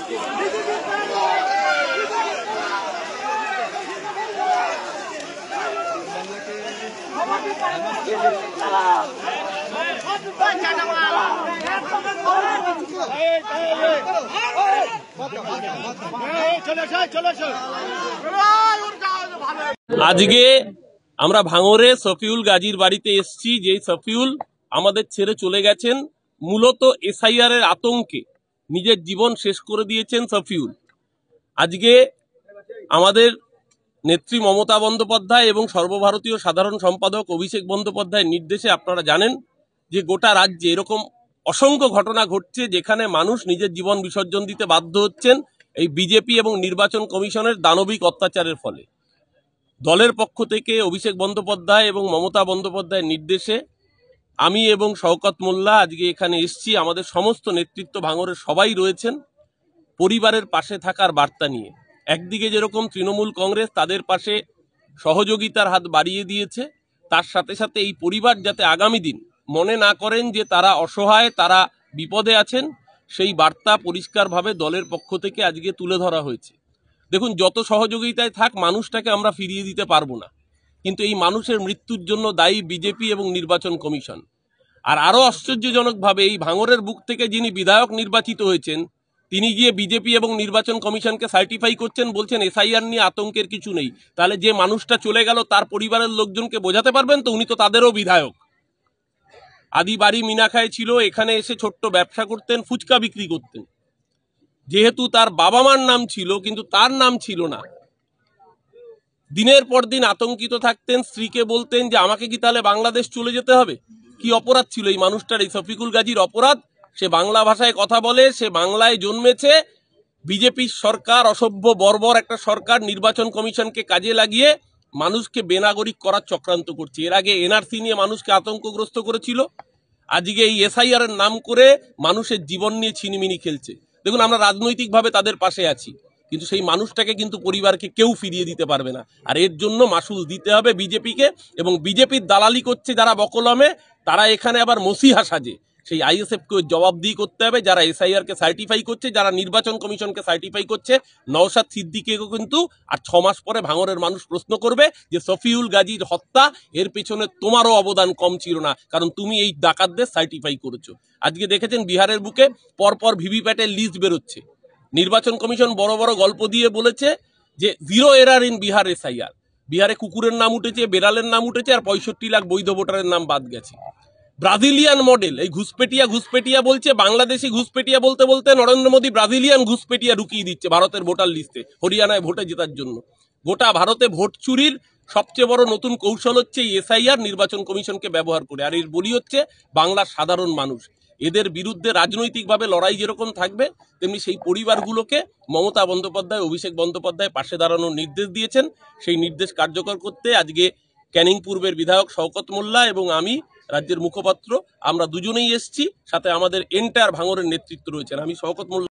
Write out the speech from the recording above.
আজকে আমরা ভাঙরে শফিউল গাজীর বাড়িতে এসেছি। যে শফিউল আমাদের ছেড়ে চলে গেছেন মূলত এসআইআর এর আতঙ্কে, নিজের জীবন শেষ করে দিয়েছেন শফিউল। আজকে আমাদের নেত্রী মমতা বন্দ্যোপাধ্যায় এবং সর্বভারতীয় সাধারণ সম্পাদক অভিষেক বন্দ্যোপাধ্যায়ের নির্দেশে আপনারা জানেন যে গোটা রাজ্যে এরকম অসংখ্য ঘটনা ঘটছে যেখানে মানুষ নিজের জীবন বিসর্জন দিতে বাধ্য হচ্ছেন এই বিজেপি এবং নির্বাচন কমিশনের দানবিক অত্যাচারের ফলে। দলের পক্ষ থেকে অভিষেক বন্দ্যোপাধ্যায় এবং মমতা বন্দ্যোপাধ্যায়ের নির্দেশে আমি এবং শওকত মোল্লা আজকে এখানে এসেছি। আমাদের সমস্ত নেতৃত্ব ভাঙরের সবাই রয়েছেন পরিবারের পাশে থাকার বার্তা নিয়ে। একদিকে যেরকম তৃণমূল কংগ্রেস তাদের পাশে সহযোগিতার হাত বাড়িয়ে দিয়েছে, তার সাথে সাথে এই পরিবার যাতে আগামী দিন মনে না করেন যে তারা অসহায়, তারা বিপদে আছেন, সেই বার্তা পরিষ্কারভাবে দলের পক্ষ থেকে আজকে তুলে ধরা হয়েছে। দেখুন, যত সহযোগিতায় থাক মানুষটাকে আমরা ফিরিয়ে দিতে পারবো না, কিন্তু এই মানুষের মৃত্যুর জন্য দায়ী বিজেপি এবং নির্বাচন কমিশন। আর আরো আশ্চর্যজনকভাবে এই ভাঙরের বুক থেকে যিনি বিধায়ক নির্বাচিত হয়েছেন তিনি গিয়ে বিজেপি এবং নির্বাচন কমিশনকে সার্টিফাই করছেন, বলছেন এসআইআর নিয়ে আতঙ্কের কিছু নেই। তাহলে যে মানুষটা চলে গেল তার পরিবারের লোকজনকে বোঝাতে পারবেন তো উনি তো তাদেরও বিধায়ক। আদি বাড়ি মিনাখায় ছিল, এখানে এসে ছোট্ট ব্যবসা করতেন, ফুচকা বিক্রি করতেন। যেহেতু তার বাবা মার নাম ছিল কিন্তু তার নাম ছিল না, দিনের পর দিন আতঙ্কিত থাকতেন। স্ত্রীকে বলতেন যে আমাকে কি তাহলে বাংলাদেশ চলে যেতে হবে? কি অপরাধ ছিল এই মানুষটার, এই শফিকুল গাজীর অপরাধ? সে বাংলা ভাষায় কথা বলে, সে বাংলায় জন্মেছে। বিজেপির সরকার, অসভ্য বর্বর একটা সরকার, নির্বাচন কমিশনকে কাজে লাগিয়ে মানুষকে বেনাগরিক করার চক্রান্ত করছে। এর আগে এনআরসি নিয়ে মানুষকে আতঙ্কগ্রস্ত করেছিল, আজকে এই এসআইআর এর নাম করে মানুষের জীবন নিয়ে ছিনিমিনি খেলছে। দেখুন, আমরা রাজনৈতিকভাবে তাদের পাশে আছি, কিন্তু সেই মানুষটাকে কিন্তু পরিবারকে কেউ ফিরিয়ে দিতে পারবে না। আর এর জন্য মাসুল দিতে হবে বিজেপিকে, এবং বিজেপির দালালি করছে যারা বকলমে, তারা এখানে আবার মসিহা সাজে। সেই আইএসএফকে জবাবদিহি করতে হবে, যারা এসআইআর কে সার্টিফাই করছে, যারা নির্বাচন কমিশনকে সার্টিফাই করছে। নওশাদ সিদ্দিকীকেও কিন্তু আর 6 মাস পরে ভাঙরের মানুষ প্রশ্ন করবে যে শফিউল গাজীর হত্যা, এর পেছনে তোমারও অবদান কম ছিল না, কারণ তুমি এই ডাকাতদের সার্টিফাই করেছো। আজকে দেখেছেন বিহারের বুকে পরপর ভিভিপ্যাটের লিস্ট বেরোচ্ছে। নির্বাচন কমিশন বড় বড় গল্প দিয়ে বলেছে যে 0 এরার ইন বিহার এসআইআর। বিহারে কুকুরের নাম উঠেছে, বেড়ালের নাম উঠেছে, আর 65 লাখ বৈধ ভোটারের নাম বাদ গেছে। ব্রাজিলিয়ান মডেল, এই ঘুষপেটিয়া বলছে, বাংলাদেশি ঘুষপেটিয়া বলতে বলতে নরেন্দ্র মোদী ব্রাজিলিয়ান ঘুষপেটিয়া ঢুকিয়ে দিচ্ছে ভারতের ভোটার লিস্টে হরিয়ানায় ভোটে জেতার জন্য। গোটা ভারতে ভোট চুরির সবচেয়ে বড় নতুন কৌশল হচ্ছে এই এসআইআর নির্বাচন কমিশনকে ব্যবহার করে। আর এর বলি হচ্ছে বাংলার সাধারণ মানুষ। এদের বিরুদ্ধে রাজনৈতিকভাবে লড়াই যেরকম থাকবে, তেমনি সেই পরিবারগুলোকে মমতা বন্দ্যোপাধ্যায়, অভিষেক বন্দ্যোপাধ্যায় পাশে দাঁড়ানোর নির্দেশ দিয়েছেন। সেই নির্দেশ কার্যকর করতে আজকে ক্যানিং পূর্বের বিধায়ক শওকত মোল্লা এবং আমি, রাজ্যের মুখপাত্র, আমরা দুজনেই এসেছি। সাথে আমাদের এন্টায়ার ভাঙরের নেতৃত্ব রয়েছেন। আমি শওকত মোল্লা